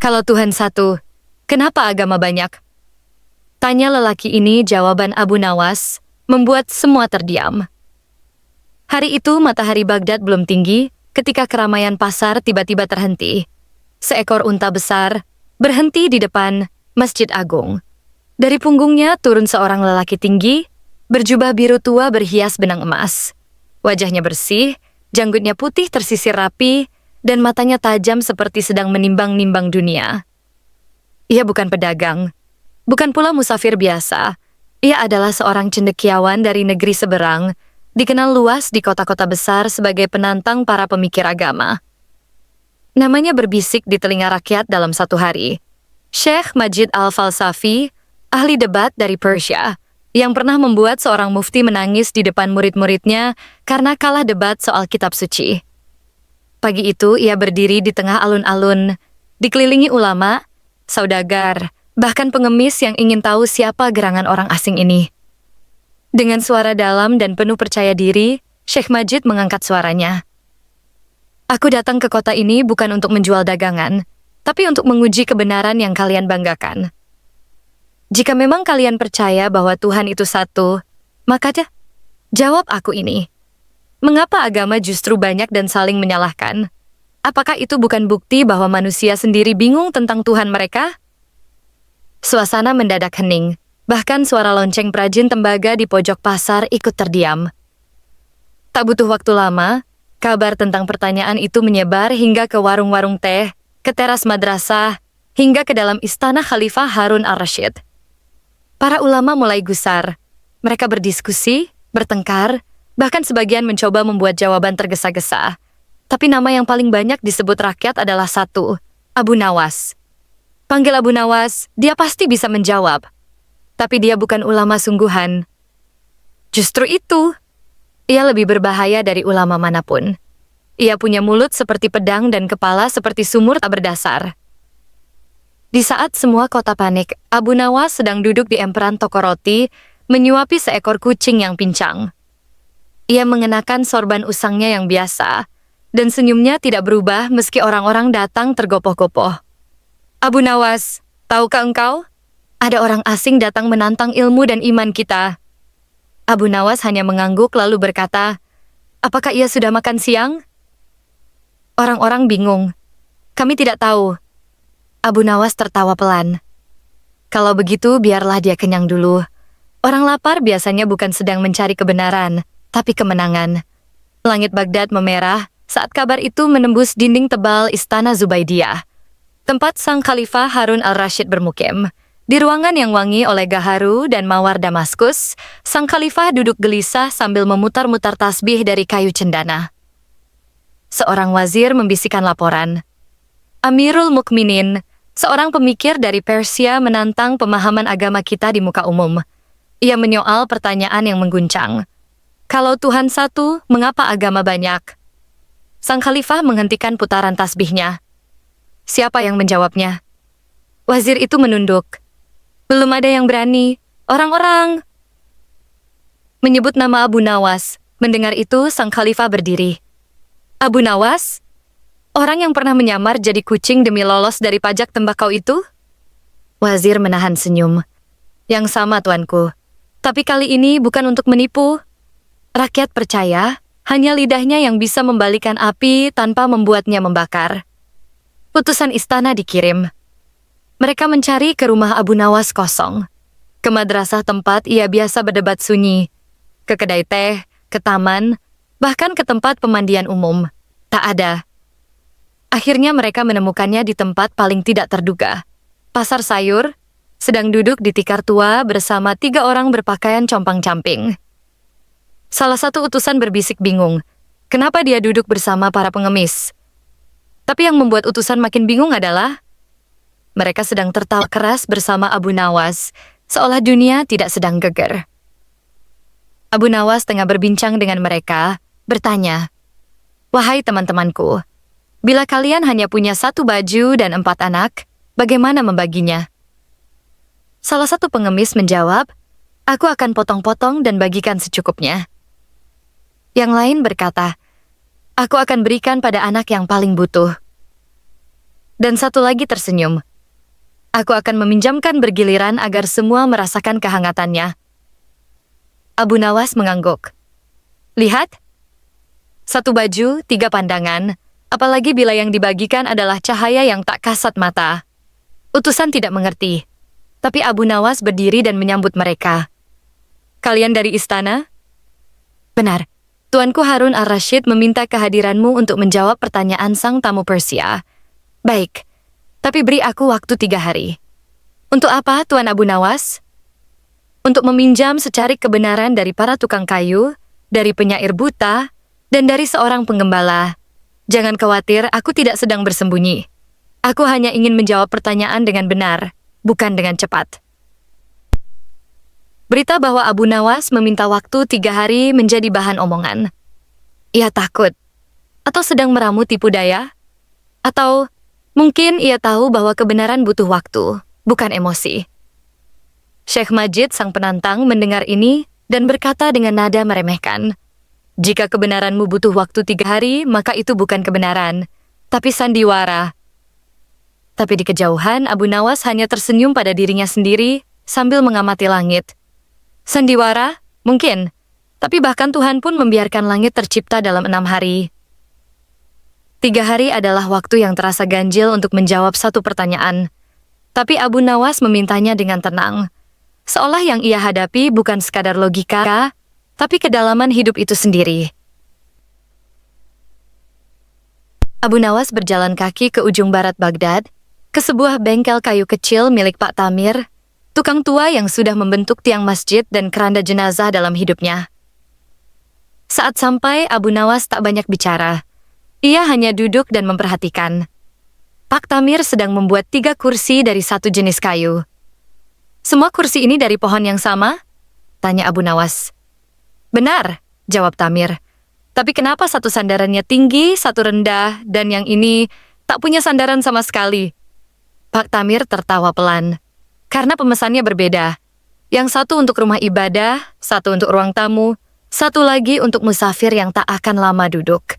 Kalau Tuhan satu, kenapa agama banyak? Tanya lelaki ini. Jawaban Abu Nawas membuat semua terdiam. Hari itu matahari Baghdad belum tinggi ketika keramaian pasar tiba-tiba terhenti. Seekor unta besar berhenti di depan Masjid Agung. Dari punggungnya turun seorang lelaki tinggi, berjubah biru tua berhias benang emas. Wajahnya bersih, janggutnya putih tersisir rapi, dan matanya tajam seperti sedang menimbang-nimbang dunia. Ia bukan pedagang, bukan pula musafir biasa. Ia adalah seorang cendekiawan dari negeri seberang, dikenal luas di kota-kota besar sebagai penantang para pemikir agama. Namanya berbisik di telinga rakyat dalam satu hari. Syekh Majid Al-Falsafi, ahli debat dari Persia, yang pernah membuat seorang mufti menangis di depan murid-muridnya karena kalah debat soal kitab suci. Pagi itu ia berdiri di tengah alun-alun, dikelilingi ulama, saudagar, bahkan pengemis yang ingin tahu siapa gerangan orang asing ini. Dengan suara dalam dan penuh percaya diri, Syekh Majid mengangkat suaranya. Aku datang ke kota ini bukan untuk menjual dagangan, tapi untuk menguji kebenaran yang kalian banggakan. Jika memang kalian percaya bahwa Tuhan itu satu, maka jawab aku ini. Mengapa agama justru banyak dan saling menyalahkan? Apakah itu bukan bukti bahwa manusia sendiri bingung tentang Tuhan mereka? Suasana mendadak hening, bahkan suara lonceng perajin tembaga di pojok pasar ikut terdiam. Tak butuh waktu lama, kabar tentang pertanyaan itu menyebar hingga ke warung-warung teh, ke teras madrasah, hingga ke dalam istana Khalifah Harun al-Rashid. Para ulama mulai gusar. Mereka berdiskusi, bertengkar, bahkan sebagian mencoba membuat jawaban tergesa-gesa. Tapi nama yang paling banyak disebut rakyat adalah satu, Abu Nawas. Panggil Abu Nawas, dia pasti bisa menjawab. Tapi dia bukan ulama sungguhan. Justru itu, ia lebih berbahaya dari ulama manapun. Ia punya mulut seperti pedang dan kepala seperti sumur tak berdasar. Di saat semua kota panik, Abu Nawas sedang duduk di emperan toko roti, menyuapi seekor kucing yang pincang. Ia mengenakan sorban usangnya yang biasa, dan senyumnya tidak berubah meski orang-orang datang tergopoh-gopoh. Abu Nawas, tahukah engkau? Ada orang asing datang menantang ilmu dan iman kita. Abu Nawas hanya mengangguk lalu berkata, apakah ia sudah makan siang? Orang-orang bingung. Kami tidak tahu. Abu Nawas tertawa pelan. Kalau begitu, biarlah dia kenyang dulu. Orang lapar biasanya bukan sedang mencari kebenaran, tapi kemenangan. Langit Baghdad memerah saat kabar itu menembus dinding tebal istana Zubaidiyah, tempat sang Khalifah Harun al-Rashid bermukim. Di ruangan yang wangi oleh gaharu dan mawar Damaskus, sang Khalifah duduk gelisah sambil memutar-mutar tasbih dari kayu cendana. Seorang wazir membisikkan laporan. Amirul Mukminin, seorang pemikir dari Persia menantang pemahaman agama kita di muka umum. Ia menyoal pertanyaan yang mengguncang. Kalau Tuhan satu, mengapa agama banyak? Sang Khalifah menghentikan putaran tasbihnya. Siapa yang menjawabnya? Wazir itu menunduk. Belum ada yang berani. Orang-orang menyebut nama Abu Nawas. Mendengar itu, sang Khalifah berdiri. Abu Nawas? Orang yang pernah menyamar jadi kucing demi lolos dari pajak tembakau itu? Wazir menahan senyum. Yang sama, tuanku. Tapi kali ini bukan untuk menipu. Rakyat percaya, hanya lidahnya yang bisa membalikan api tanpa membuatnya membakar. Utusan istana dikirim. Mereka mencari ke rumah Abu Nawas kosong. Ke madrasah tempat ia biasa berdebat sunyi. Ke kedai teh, ke taman, bahkan ke tempat pemandian umum. Tak ada. Akhirnya mereka menemukannya di tempat paling tidak terduga. Pasar sayur, sedang duduk di tikar tua bersama 3 orang berpakaian compang-camping. Salah satu utusan berbisik bingung. Kenapa dia duduk bersama para pengemis? Tapi yang membuat utusan makin bingung adalah mereka sedang tertawa keras bersama Abu Nawas, seolah dunia tidak sedang geger. Abu Nawas tengah berbincang dengan mereka, bertanya, wahai teman-temanku, bila kalian hanya punya 1 baju dan 4 anak, bagaimana membaginya? Salah satu pengemis menjawab, aku akan potong-potong dan bagikan secukupnya. Yang lain berkata, aku akan berikan pada anak yang paling butuh. dan satu lagi tersenyum. Aku akan meminjamkan bergiliran agar semua merasakan kehangatannya. Abu Nawas mengangguk. Lihat, satu baju, 3 pandangan, apalagi bila yang dibagikan adalah cahaya yang tak kasat mata. Utusan tidak mengerti, tapi Abu Nawas berdiri dan menyambut mereka. Kalian dari istana? Benar, Tuanku Harun al-Rashid meminta kehadiranmu untuk menjawab pertanyaan sang tamu Persia. Baik, tapi beri aku waktu 3 hari. Untuk apa, Tuan Abu Nawas? Untuk meminjam secarik kebenaran dari para tukang kayu, dari penyair buta, dan dari seorang penggembala. Jangan khawatir, aku tidak sedang bersembunyi. Aku hanya ingin menjawab pertanyaan dengan benar, bukan dengan cepat. Berita bahwa Abu Nawas meminta waktu 3 hari menjadi bahan omongan. Ia takut, atau sedang meramu tipu daya, atau mungkin ia tahu bahwa kebenaran butuh waktu, bukan emosi. Syekh Majid sang penantang mendengar ini dan berkata dengan nada meremehkan, "Jika kebenaranmu butuh waktu 3 hari, maka itu bukan kebenaran, tapi sandiwara." Tapi di kejauhan, Abu Nawas hanya tersenyum pada dirinya sendiri sambil mengamati langit. Sandiwara? Mungkin, tapi bahkan Tuhan pun membiarkan langit tercipta dalam 6 hari. 3 hari adalah waktu yang terasa ganjil untuk menjawab satu pertanyaan. Tapi Abu Nawas memintanya dengan tenang. Seolah yang ia hadapi bukan sekadar logika, tapi kedalaman hidup itu sendiri. Abu Nawas berjalan kaki ke ujung barat Baghdad, ke sebuah bengkel kayu kecil milik Pak Tamir, tukang tua yang sudah membentuk tiang masjid dan keranda jenazah dalam hidupnya. Saat sampai, Abu Nawas tak banyak bicara. Ia hanya duduk dan memperhatikan. Pak Tamir sedang membuat 3 kursi dari satu jenis kayu. Semua kursi ini dari pohon yang sama? Tanya Abu Nawas. Benar, jawab Tamir. Tapi kenapa satu sandarannya tinggi, satu rendah, dan yang ini tak punya sandaran sama sekali? Pak Tamir tertawa pelan. Karena pemesannya berbeda. Yang satu untuk rumah ibadah, satu untuk ruang tamu, satu lagi untuk musafir yang tak akan lama duduk.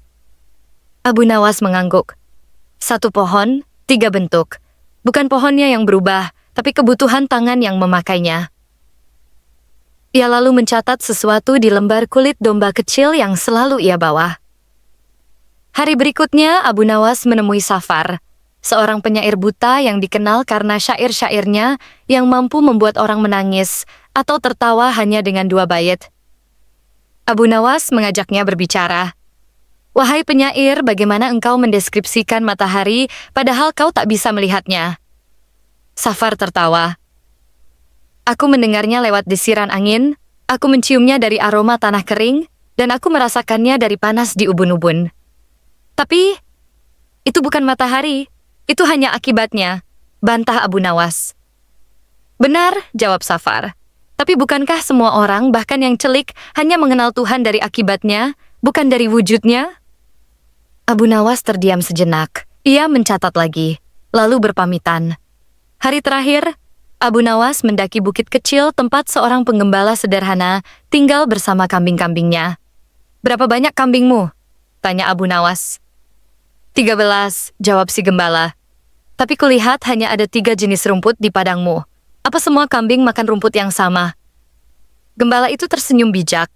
Abu Nawas mengangguk. 1 pohon, 3 bentuk. Bukan pohonnya yang berubah, tapi kebutuhan tangan yang memakainya. Ia lalu mencatat sesuatu di lembar kulit domba kecil yang selalu ia bawa. Hari berikutnya, Abu Nawas menemui Safar, seorang penyair buta yang dikenal karena syair-syairnya yang mampu membuat orang menangis atau tertawa hanya dengan 2 bait. Abu Nawas mengajaknya berbicara. Wahai penyair, bagaimana engkau mendeskripsikan matahari padahal kau tak bisa melihatnya? Safar tertawa. Aku mendengarnya lewat desiran angin, aku menciumnya dari aroma tanah kering, dan aku merasakannya dari panas di ubun-ubun. Tapi, itu bukan matahari, itu hanya akibatnya, bantah Abu Nawas. Benar, jawab Safar. Tapi bukankah semua orang, bahkan yang celik, hanya mengenal Tuhan dari akibatnya, bukan dari wujudnya? Abu Nawas terdiam sejenak. Ia mencatat lagi, lalu berpamitan. Hari terakhir, Abu Nawas mendaki bukit kecil tempat seorang penggembala sederhana tinggal bersama kambing-kambingnya. Berapa banyak kambingmu? Tanya Abu Nawas. 13, jawab si gembala. Tapi kulihat hanya ada 3 jenis rumput di padangmu. Apa semua kambing makan rumput yang sama? Gembala itu tersenyum bijak.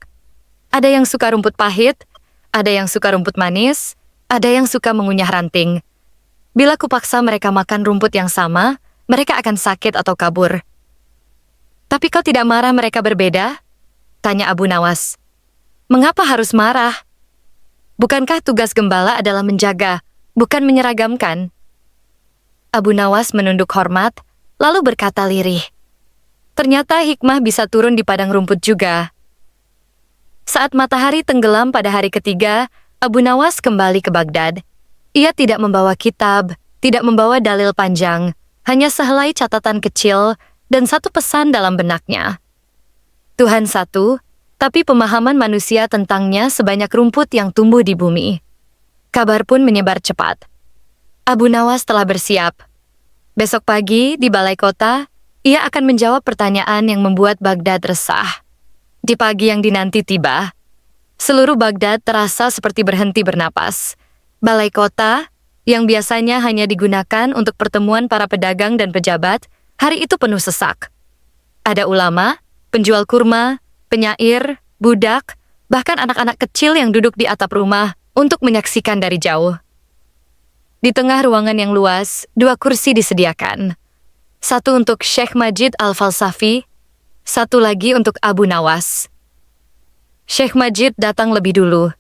Ada yang suka rumput pahit, ada yang suka rumput manis, ada yang suka mengunyah ranting. Bila kupaksa mereka makan rumput yang sama, mereka akan sakit atau kabur. Tapi kau tidak marah mereka berbeda? Tanya Abu Nawas. Mengapa harus marah? Bukankah tugas gembala adalah menjaga, bukan menyeragamkan? Abu Nawas menunduk hormat, lalu berkata lirih. Ternyata hikmah bisa turun di padang rumput juga. Saat matahari tenggelam pada hari ketiga, Abu Nawas kembali ke Baghdad. Ia tidak membawa kitab, tidak membawa dalil panjang, hanya sehelai catatan kecil dan satu pesan dalam benaknya. Tuhan satu, tapi pemahaman manusia tentangnya sebanyak rumput yang tumbuh di bumi. Kabar pun menyebar cepat. Abu Nawas telah bersiap. Besok pagi di balai kota, ia akan menjawab pertanyaan yang membuat Baghdad resah. Di pagi yang dinanti tiba, seluruh Baghdad terasa seperti berhenti bernapas. Balai kota, yang biasanya hanya digunakan untuk pertemuan para pedagang dan pejabat, hari itu penuh sesak. Ada ulama, penjual kurma, penyair, budak, bahkan anak-anak kecil yang duduk di atap rumah untuk menyaksikan dari jauh. Di tengah ruangan yang luas, 2 kursi disediakan. Satu untuk Syekh Majid Al-Falsafi, satu lagi untuk Abu Nawas. Syekh Majid datang lebih dulu.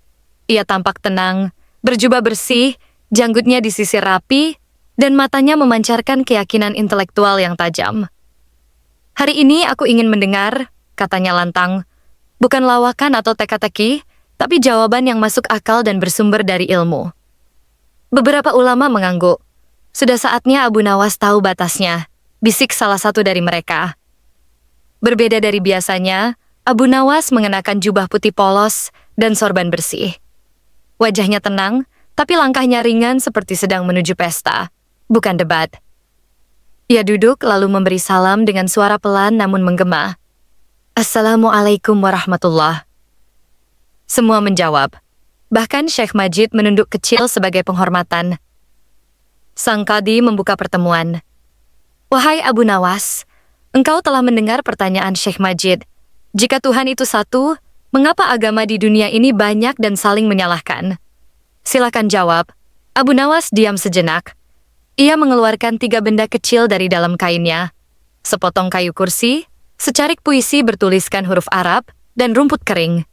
Ia tampak tenang, berjubah bersih, janggutnya disisir rapi, dan matanya memancarkan keyakinan intelektual yang tajam. "Hari ini aku ingin mendengar," katanya lantang, "bukan lawakan atau teka-teki, tapi jawaban yang masuk akal dan bersumber dari ilmu." Beberapa ulama mengangguk. Sudah saatnya Abu Nawas tahu batasnya, bisik salah satu dari mereka. Berbeda dari biasanya, Abu Nawas mengenakan jubah putih polos dan sorban bersih. Wajahnya tenang, tapi langkahnya ringan seperti sedang menuju pesta, bukan debat. Ia duduk lalu memberi salam dengan suara pelan namun menggema. "Assalamualaikum warahmatullah." Semua menjawab. Bahkan Syekh Majid menunduk kecil sebagai penghormatan. Sang Qadhi membuka pertemuan. "Wahai Abu Nawas, engkau telah mendengar pertanyaan Syekh Majid. Jika Tuhan itu satu, mengapa agama di dunia ini banyak dan saling menyalahkan? Silakan jawab." Abu Nawas diam sejenak. Ia mengeluarkan 3 benda kecil dari dalam kainnya. Sepotong kayu kursi, secarik puisi bertuliskan huruf Arab, dan rumput kering.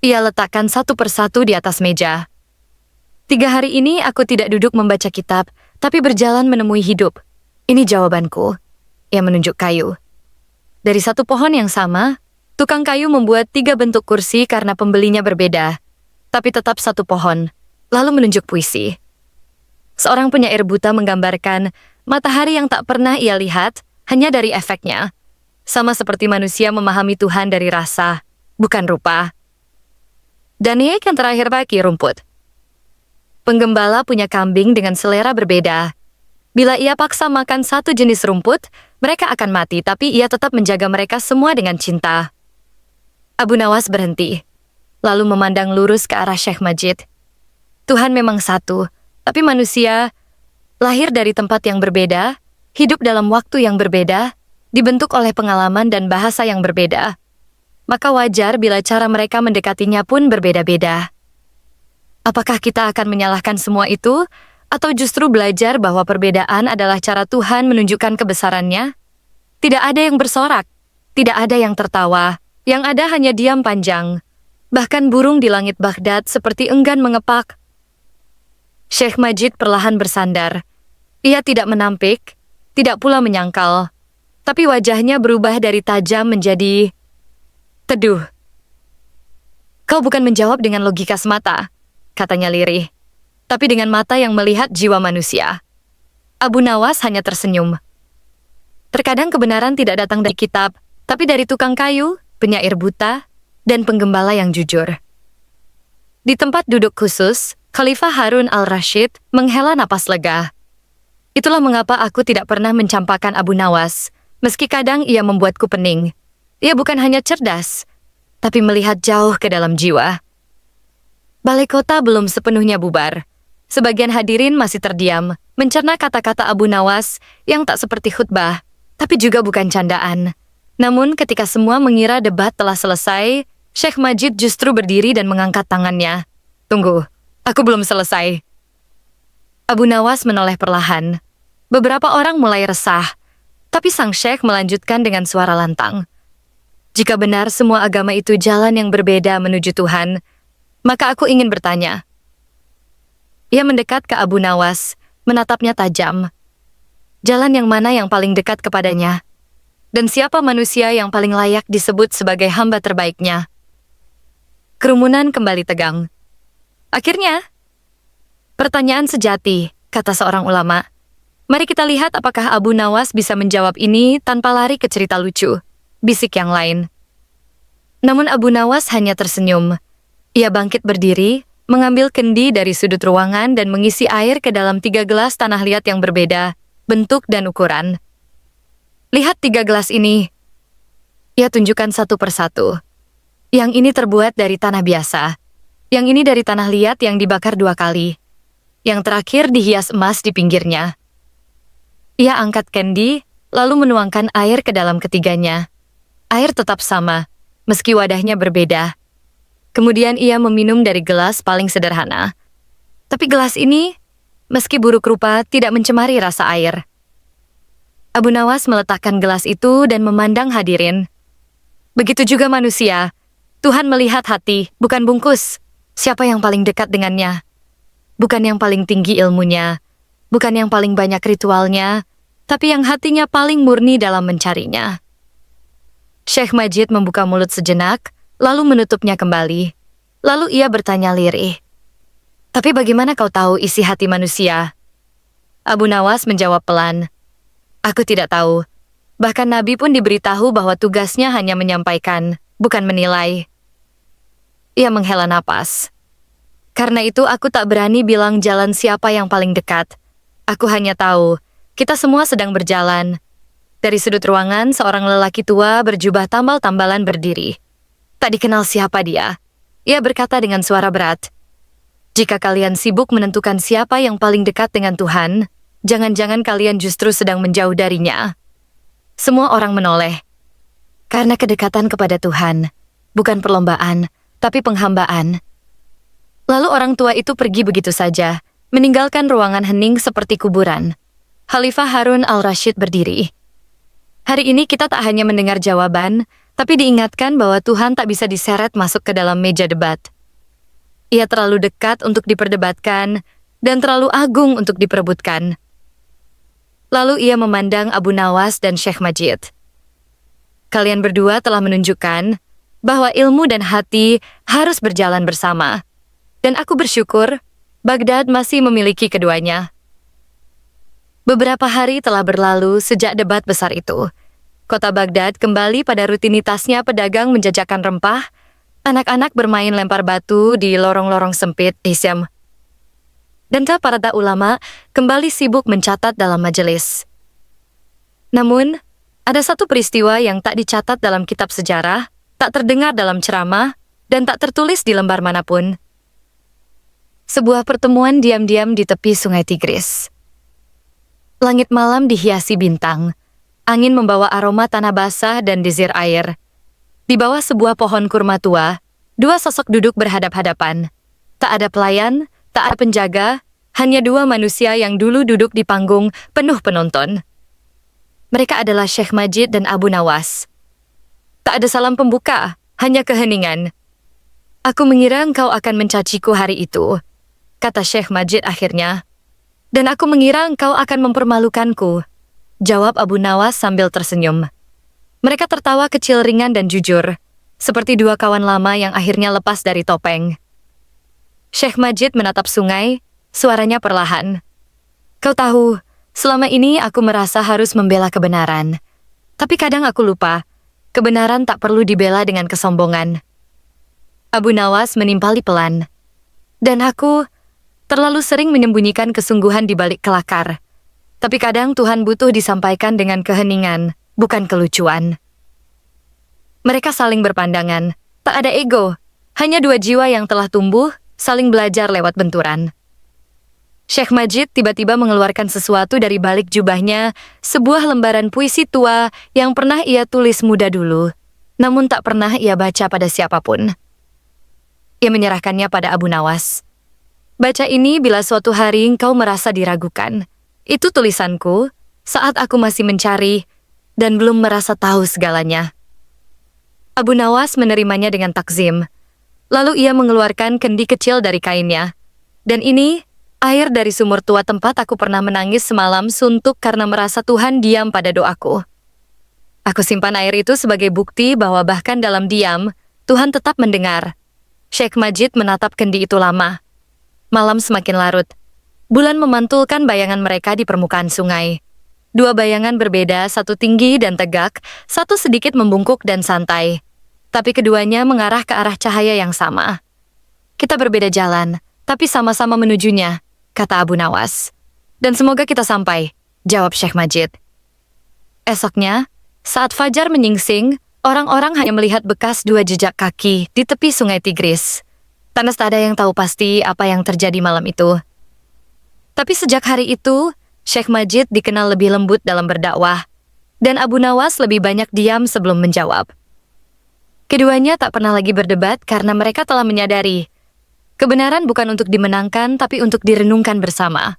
Ia letakkan satu persatu di atas meja. 3 hari ini aku tidak duduk membaca kitab, tapi berjalan menemui hidup. Ini jawabanku. Ia menunjuk kayu. Dari satu pohon yang sama, tukang kayu membuat 3 bentuk kursi karena pembelinya berbeda, tapi tetap satu pohon, lalu menunjuk puisi. Seorang penyair buta menggambarkan matahari yang tak pernah ia lihat hanya dari efeknya, sama seperti manusia memahami Tuhan dari rasa, bukan rupa. Daniek yang terakhir bagi rumput. Penggembala punya kambing dengan selera berbeda. Bila ia paksa makan satu jenis rumput, mereka akan mati, tapi ia tetap menjaga mereka semua dengan cinta. Abu Nawas berhenti, lalu memandang lurus ke arah Syekh Majid. Tuhan memang satu, tapi manusia lahir dari tempat yang berbeda, hidup dalam waktu yang berbeda, dibentuk oleh pengalaman dan bahasa yang berbeda. Maka wajar bila cara mereka mendekatinya pun berbeda-beda. Apakah kita akan menyalahkan semua itu, atau justru belajar bahwa perbedaan adalah cara Tuhan menunjukkan kebesarannya? Tidak ada yang bersorak, tidak ada yang tertawa, yang ada hanya diam panjang. Bahkan burung di langit Baghdad seperti enggan mengepak. Syekh Majid perlahan bersandar. Ia tidak menampik, tidak pula menyangkal, tapi wajahnya berubah dari tajam menjadi teduh. "Kau bukan menjawab dengan logika semata," katanya lirih, "tapi dengan mata yang melihat jiwa manusia." Abu Nawas hanya tersenyum. Terkadang kebenaran tidak datang dari kitab, tapi dari tukang kayu, penyair buta, dan penggembala yang jujur. Di tempat duduk khusus, Khalifah Harun al-Rashid menghela napas lega. Itulah mengapa aku tidak pernah mencampakkan Abu Nawas, meski kadang ia membuatku pening. Ia bukan hanya cerdas, tapi melihat jauh ke dalam jiwa. Balai kota belum sepenuhnya bubar. Sebagian hadirin masih terdiam, mencerna kata-kata Abu Nawas yang tak seperti khutbah, tapi juga bukan candaan. Namun ketika semua mengira debat telah selesai, Syekh Majid justru berdiri dan mengangkat tangannya. "Tunggu. Aku belum selesai." Abu Nawas menoleh perlahan. Beberapa orang mulai resah, tapi sang syekh melanjutkan dengan suara lantang. "Jika benar semua agama itu jalan yang berbeda menuju Tuhan, maka aku ingin bertanya." Ia mendekat ke Abu Nawas, menatapnya tajam. Jalan yang mana yang paling dekat kepadanya? Dan siapa manusia yang paling layak disebut sebagai hamba terbaiknya? Kerumunan kembali tegang. "Akhirnya, pertanyaan sejati," kata seorang ulama. "Mari kita lihat apakah Abu Nawas bisa menjawab ini tanpa lari ke cerita lucu," bisik yang lain. Namun Abu Nawas hanya tersenyum. Ia bangkit berdiri, mengambil kendi dari sudut ruangan dan mengisi air ke dalam 3 gelas tanah liat yang berbeda, bentuk dan ukuran. "Lihat 3 gelas ini." Ia tunjukkan satu persatu. Yang ini terbuat dari tanah biasa. Yang ini dari tanah liat yang dibakar 2 kali. Yang terakhir dihias emas di pinggirnya. Ia angkat kendi, lalu menuangkan air ke dalam ketiganya. Air tetap sama, meski wadahnya berbeda. Kemudian ia meminum dari gelas paling sederhana. Tapi gelas ini, meski buruk rupa, tidak mencemari rasa air. Abu Nawas meletakkan gelas itu dan memandang hadirin. Begitu juga manusia. Tuhan melihat hati, bukan bungkus. Siapa yang paling dekat dengannya? Bukan yang paling tinggi ilmunya, bukan yang paling banyak ritualnya, tapi yang hatinya paling murni dalam mencarinya. Syekh Majid membuka mulut sejenak, lalu menutupnya kembali. Lalu ia bertanya lirih, "Tapi bagaimana kau tahu isi hati manusia?" Abu Nawas menjawab pelan, "Aku tidak tahu. Bahkan Nabi pun diberitahu bahwa tugasnya hanya menyampaikan, bukan menilai." Ia menghela napas. "Karena itu aku tak berani bilang jalan siapa yang paling dekat. Aku hanya tahu, kita semua sedang berjalan." Dari sudut ruangan, seorang lelaki tua berjubah tambal-tambalan berdiri. Tak dikenal siapa dia. Ia berkata dengan suara berat, "Jika kalian sibuk menentukan siapa yang paling dekat dengan Tuhan, jangan-jangan kalian justru sedang menjauh darinya." Semua orang menoleh. Karena kedekatan kepada Tuhan, bukan perlombaan, tapi penghambaan. Lalu orang tua itu pergi begitu saja, meninggalkan ruangan hening seperti kuburan. Khalifah Harun al-Rashid berdiri. Hari ini kita tak hanya mendengar jawaban, tapi diingatkan bahwa Tuhan tak bisa diseret masuk ke dalam meja debat. Ia terlalu dekat untuk diperdebatkan, dan terlalu agung untuk diperebutkan. Lalu ia memandang Abu Nawas dan Syekh Majid. "Kalian berdua telah menunjukkan bahwa ilmu dan hati harus berjalan bersama. Dan aku bersyukur, Baghdad masih memiliki keduanya." Beberapa hari telah berlalu sejak debat besar itu. Kota Baghdad kembali pada rutinitasnya pedagang menjajakan rempah, anak-anak bermain lempar batu di lorong-lorong sempit Isyam. Dan para ulama kembali sibuk mencatat dalam majelis. Namun, ada satu peristiwa yang tak dicatat dalam kitab sejarah, tak terdengar dalam ceramah, dan tak tertulis di lembar manapun. Sebuah pertemuan diam-diam di tepi sungai Tigris. Langit malam dihiasi bintang. Angin membawa aroma tanah basah dan desir air. Di bawah sebuah pohon kurma tua, dua sosok duduk berhadap-hadapan. Tak ada pelayan, tak ada penjaga, hanya dua manusia yang dulu duduk di panggung penuh penonton. Mereka adalah Syekh Majid dan Abu Nawas. Tak ada salam pembuka, hanya keheningan. "Aku mengira engkau akan mencaciku hari itu," kata Syekh Majid akhirnya. "Dan aku mengira engkau akan mempermalukanku," jawab Abu Nawas sambil tersenyum. Mereka tertawa kecil ringan dan jujur, seperti dua kawan lama yang akhirnya lepas dari topeng. Syekh Majid menatap sungai, suaranya perlahan. "Kau tahu, selama ini aku merasa harus membela kebenaran. Tapi kadang aku lupa, kebenaran tak perlu dibela dengan kesombongan." Abu Nawas menimpali pelan. "Dan aku terlalu sering menyembunyikan kesungguhan di balik kelakar. Tapi kadang Tuhan butuh disampaikan dengan keheningan, bukan kelucuan." Mereka saling berpandangan. Tak ada ego, hanya dua jiwa yang telah tumbuh, saling belajar lewat benturan. Syekh Majid tiba-tiba mengeluarkan sesuatu dari balik jubahnya, sebuah lembaran puisi tua yang pernah ia tulis muda dulu, namun tak pernah ia baca pada siapapun. Ia menyerahkannya pada Abu Nawas. "Baca ini bila suatu hari engkau merasa diragukan. Itu tulisanku saat aku masih mencari dan belum merasa tahu segalanya." Abu Nawas menerimanya dengan takzim. Lalu ia mengeluarkan kendi kecil dari kainnya. "Dan ini air dari sumur tua tempat aku pernah menangis semalam suntuk karena merasa Tuhan diam pada doaku. Aku simpan air itu sebagai bukti bahwa bahkan dalam diam, Tuhan tetap mendengar." Syekh Majid menatap kendi itu lama. Malam semakin larut. Bulan memantulkan bayangan mereka di permukaan sungai. Dua bayangan berbeda, satu tinggi dan tegak, satu sedikit membungkuk dan santai. Tapi keduanya mengarah ke arah cahaya yang sama. "Kita berbeda jalan, tapi sama-sama menujunya," kata Abu Nawas. "Dan semoga kita sampai," jawab Syekh Majid. Esoknya, saat fajar menyingsing, orang-orang hanya melihat bekas dua jejak kaki di tepi sungai Tigris. Tanas tak ada yang tahu pasti apa yang terjadi malam itu. Tapi sejak hari itu, Syekh Majid dikenal lebih lembut dalam berdakwah, dan Abu Nawas lebih banyak diam sebelum menjawab. Keduanya tak pernah lagi berdebat karena mereka telah menyadari, kebenaran bukan untuk dimenangkan tapi untuk direnungkan bersama.